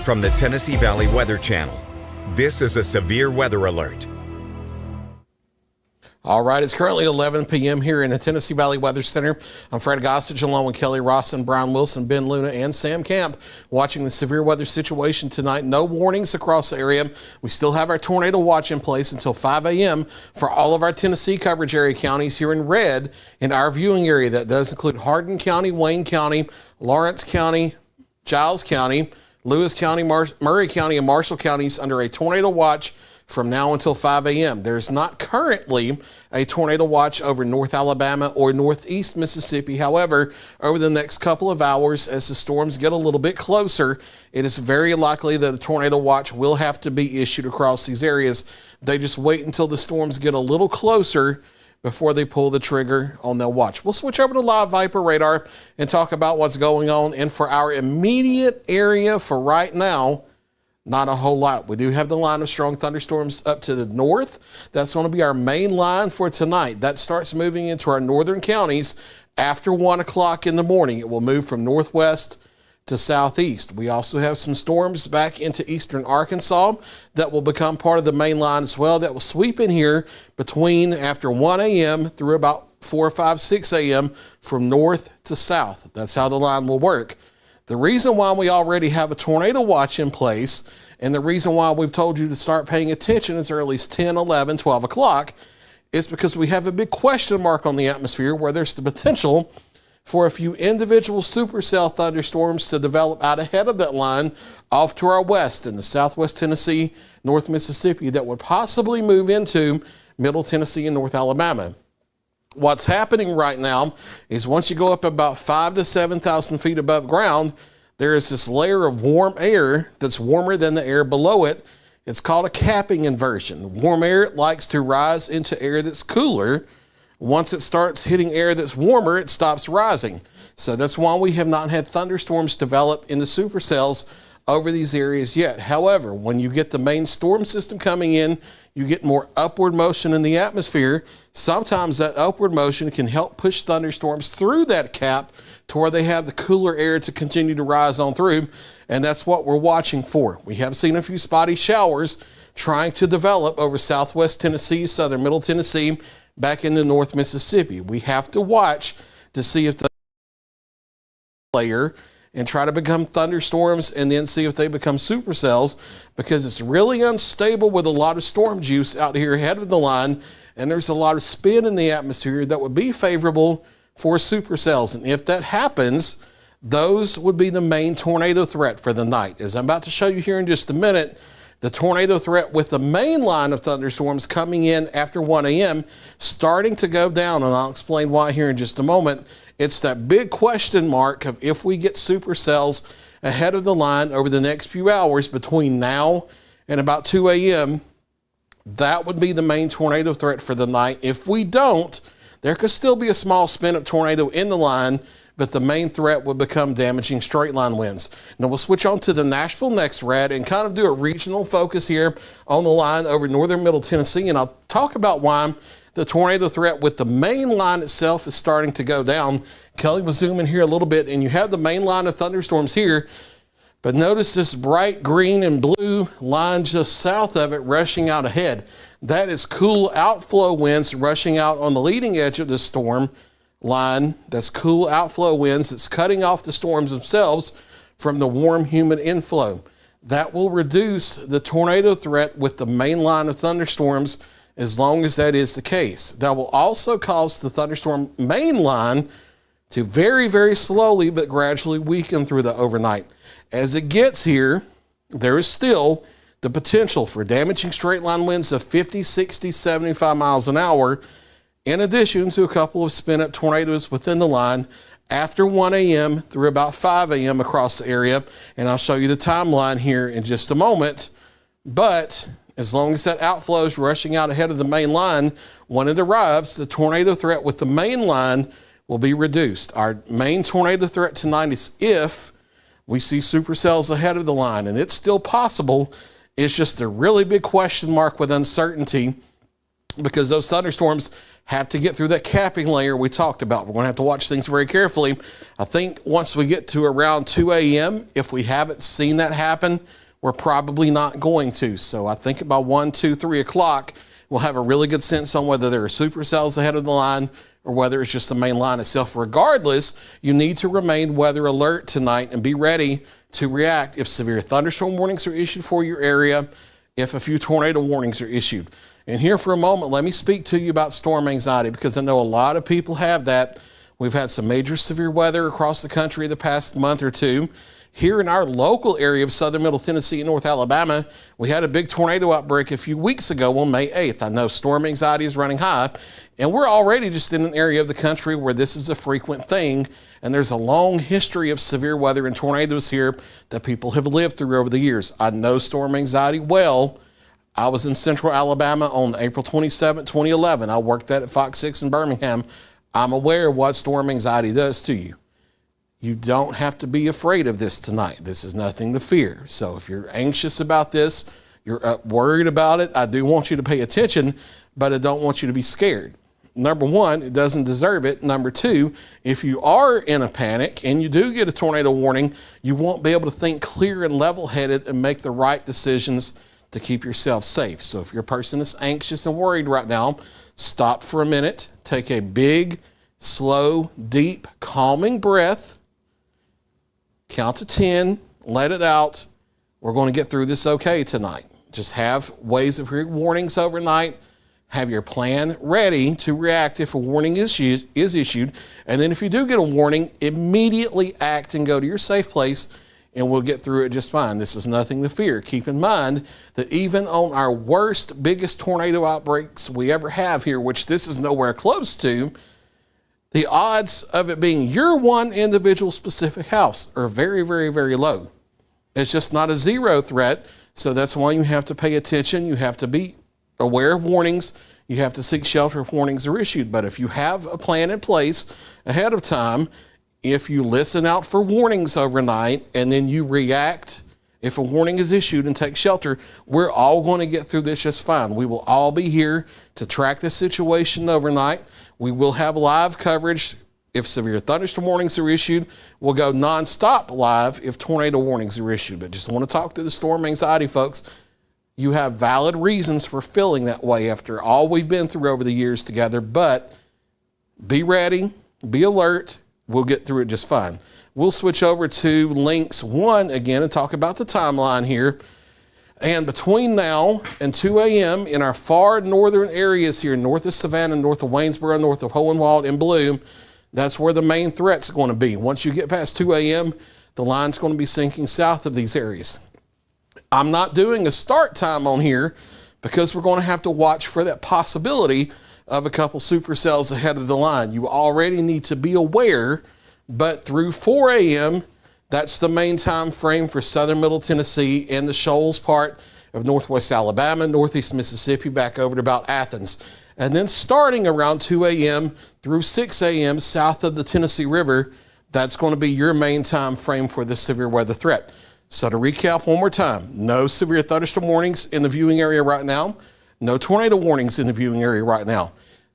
From the Tennessee Valley Weather Channel, this is a severe weather alert. All right, it's currently 11 p.m. here in the Tennessee Valley Weather Center. I'm Fred Gossage along with Kelly Rawson, Brian Wilson, Ben Luna, and Sam Camp watching the severe weather situation tonight. No warnings across the area. We still have our tornado watch in place until 5 a.m. for all of our Tennessee coverage area counties here in red in our viewing area. That does include Hardin County, Wayne County, Lawrence County, Giles County, Lewis County, Murray County, and Marshall counties under a tornado watch from now until 5 a.m. There's not currently a tornado watch over North Alabama or Northeast Mississippi. However, over the next couple of hours, as the storms get a little bit closer, it is very likely that a tornado watch will have to be issued across these areas. They just wait until the storms get a little closer before they pull the trigger on their watch. We'll switch over to Live Viper Radar and talk about what's going on. And for our immediate area for right now, not a whole lot. We do have the line of strong thunderstorms up to the north. That's going to be our main line for tonight. That starts moving into our northern counties after 1 o'clock in the morning. It will move from northwest to southeast. We also have some storms back into eastern Arkansas that will become part of the main line as well. That will sweep in here between after 1 a.m. through about 4, 5, 6 a.m. from north to south. That's how the line will work. The reason why we already have a tornado watch in place and the reason why we've told you to start paying attention as early as 10, 11, 12 o'clock is because we have a big question mark on the atmosphere where there's the potential for a few individual supercell thunderstorms to develop out ahead of that line off to our west in the southwest Tennessee, North Mississippi that would possibly move into Middle Tennessee and North Alabama. What's happening right now is once you go up about 5,000 to 7,000 feet above ground, there is this layer of warm air that's warmer than the air below it. It's called a capping inversion. Warm air likes to rise into air that's cooler. Once it starts hitting air that's warmer, it stops rising. So that's why we have not had thunderstorms develop in the supercells over these areas yet. However, when you get the main storm system coming in, you get more upward motion in the atmosphere. Sometimes that upward motion can help push thunderstorms through that cap to where they have the cooler air to continue to rise on through. And that's what we're watching for. We have seen a few spotty showers trying to develop over southwest Tennessee, southern middle Tennessee, back into North Mississippi. We have to watch to see if the layer and try to become thunderstorms and then see if they become supercells because it's really unstable with a lot of storm juice out here ahead of the line and there's a lot of spin in the atmosphere that would be favorable for supercells. And if that happens, those would be the main tornado threat for the night. As I'm about to show you here in just a minute, the tornado threat with the main line of thunderstorms coming in after 1 a.m. starting to go down, and I'll explain why here in just a moment. It's that big question mark of if we get supercells ahead of the line over the next few hours between now and about 2 a.m., that would be the main tornado threat for the night. If we don't, there could still be a small spin-up tornado in the line, but the main threat would become damaging straight line winds. Now we'll switch on to the Nashville Next Rad and kind of do a regional focus here on the line over northern middle Tennessee, and I'll talk about why the tornado threat with the main line itself is starting to go down. Kelly will zoom in here a little bit, and you have the main line of thunderstorms here, but notice this bright green and blue line just south of it rushing out ahead. That is cool outflow winds rushing out on the leading edge of the storm line. That's cool outflow winds. It's cutting off the storms themselves from the warm, humid inflow. That will reduce the tornado threat with the main line of thunderstorms as long as that is the case. That will also cause the thunderstorm main line to very, very slowly but gradually weaken through the overnight. As it gets here, there is still the potential for damaging straight line winds of 50, 60, 75 miles an hour, in addition to a couple of spin-up tornadoes within the line after 1 a.m. through about 5 a.m. across the area. And I'll show you the timeline here in just a moment. But as long as that outflow is rushing out ahead of the main line, when it arrives, the tornado threat with the main line will be reduced. Our main tornado threat tonight is if we see supercells ahead of the line, and it's still possible. It's just a really big question mark with uncertainty because those thunderstorms have to get through that capping layer we talked about. We're going to have to watch things very carefully. I think once we get to around 2 a.m., if we haven't seen that happen, we're probably not going to. So I think about 1, 2, 3 o'clock, we'll have a really good sense on whether there are supercells ahead of the line or whether it's just the main line itself. Regardless, you need to remain weather alert tonight and be ready to react if severe thunderstorm warnings are issued for your area, if a few tornado warnings are issued. And here for a moment, let me speak to you about storm anxiety, because I know a lot of people have that. We've had some major severe weather across the country the past month or two. Here in our local area of southern Middle Tennessee and North Alabama, we had a big tornado outbreak a few weeks ago on May 8th. I know storm anxiety is running high, and we're already just in an area of the country where this is a frequent thing, and there's a long history of severe weather and tornadoes here that people have lived through over the years. I know storm anxiety well. I was in central Alabama on April 27, 2011. I worked at Fox 6 in Birmingham. I'm aware of what storm anxiety does to you. You don't have to be afraid of this tonight. This is nothing to fear. So if you're anxious about this, you're worried about it, I do want you to pay attention, but I don't want you to be scared. Number one, it doesn't deserve it. Number two, if you are in a panic and you do get a tornado warning, you won't be able to think clear and level-headed and make the right decisions to keep yourself safe. So if your person is anxious and worried right now, stop for a minute, take a big, slow, deep, calming breath, count to 10, let it out. We're going to get through this okay tonight. Just have ways of hearing warnings overnight. Have your plan ready to react if a warning is issued. And then if you do get a warning, immediately act and go to your safe place, and we'll get through it just fine. This is nothing to fear. Keep in mind that even on our worst, biggest tornado outbreaks we ever have here, which this is nowhere close to, the odds of it being your one individual specific house are very, very, very low. It's just not a zero threat, so that's why you have to pay attention. You have to be aware of warnings. You have to seek shelter if warnings are issued. But if you have a plan in place ahead of time, if you listen out for warnings overnight and then you react if a warning is issued and take shelter, we're all going to get through this just fine. We will all be here to track the situation overnight. We will have live coverage if severe thunderstorm warnings are issued. We'll go nonstop live if tornado warnings are issued. But just want to talk to the storm anxiety folks. You have valid reasons for feeling that way after all we've been through over the years together, but be ready, be alert. We'll get through it just fine. We'll switch over to Links 1 again and talk about the timeline here. And between now and 2 a.m. in our far northern areas here, north of Savannah, north of Waynesboro, north of Hohenwald and Bloom, that's where the main threat's going to be. Once you get past 2 a.m., the line's going to be sinking south of these areas. I'm not doing a start time on here because we're going to have to watch for that possibility of a couple supercells ahead of the line. You already need to be aware, but through 4 a.m., that's the main time frame for southern Middle Tennessee and the Shoals part of northwest Alabama, northeast Mississippi, back over to about Athens. And then starting around 2 a.m. through 6 a.m. south of the Tennessee River, that's going to be your main time frame for the severe weather threat. So to recap one more time, no severe thunderstorm warnings in the viewing area right now. No tornado warnings in the viewing area right now.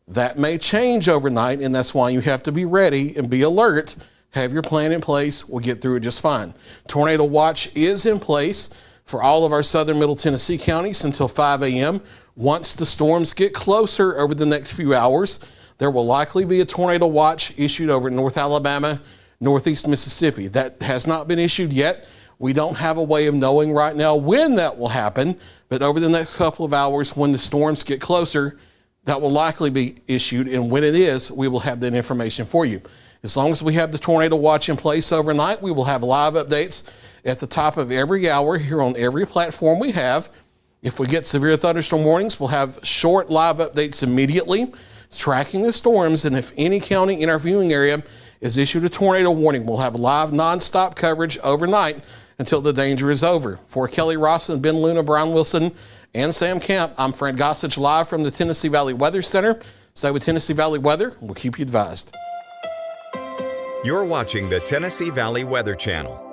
That may change overnight, and that's why you have to be ready and be alert. Have your plan in place. We'll get through it just fine. Tornado watch is in place for all of our southern Middle Tennessee counties until 5 a.m. Once the storms get closer over the next few hours, there will likely be a tornado watch issued over North Alabama, northeast Mississippi. That has not been issued yet. We don't have a way of knowing right now when that will happen, but over the next couple of hours, when the storms get closer, that will likely be issued, and when it is, we will have that information for you. As long as we have the tornado watch in place overnight, we will have live updates at the top of every hour here on every platform we have. If we get severe thunderstorm warnings, we'll have short live updates immediately, tracking the storms, and if any county in our viewing area is issued a tornado warning, we'll have live nonstop coverage overnight until the danger is over. For Kelly Rawson, Ben Luna, Brian Wilson, and Sam Camp, I'm Fred Gossage live from the Tennessee Valley Weather Center. Stay with Tennessee Valley Weather. We'll keep you advised. You're watching the Tennessee Valley Weather Channel.